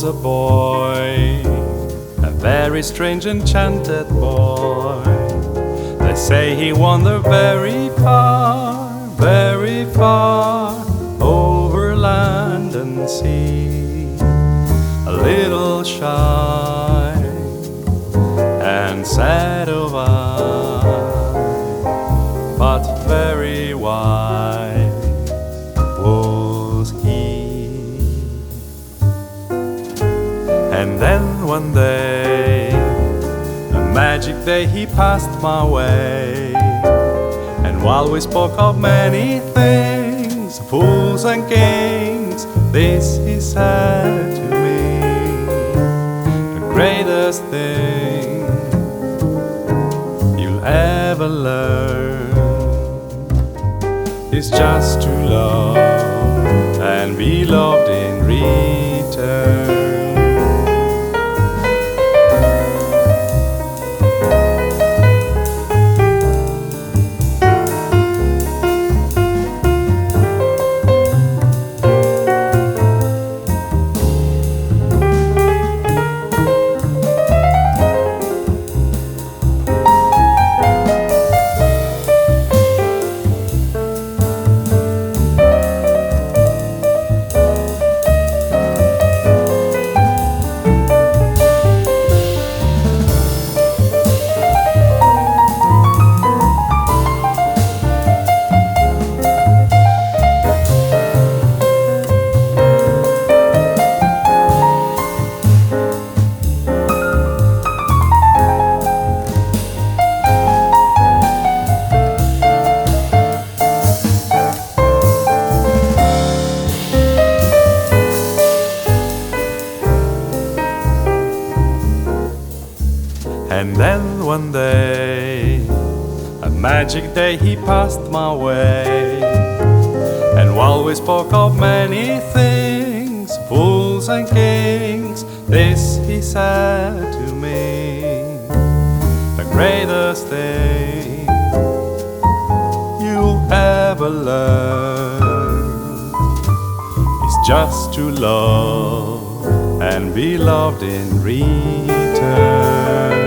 was a boy, a very strange enchanted boy. They say he wandered very far, over land and sea. A little shy and sad of eye, but very wise was he. And then one day, a magic day, he passed my way. And while we spoke of many things, fools and kings, this he said to me: the greatest thing you'll ever learn is just to love and be loved in return. And then one day, a magic day, he passed my way. And while we spoke of many things, fools and kings, this he said to me: the greatest thing you'll ever learn is just to love and be loved in return.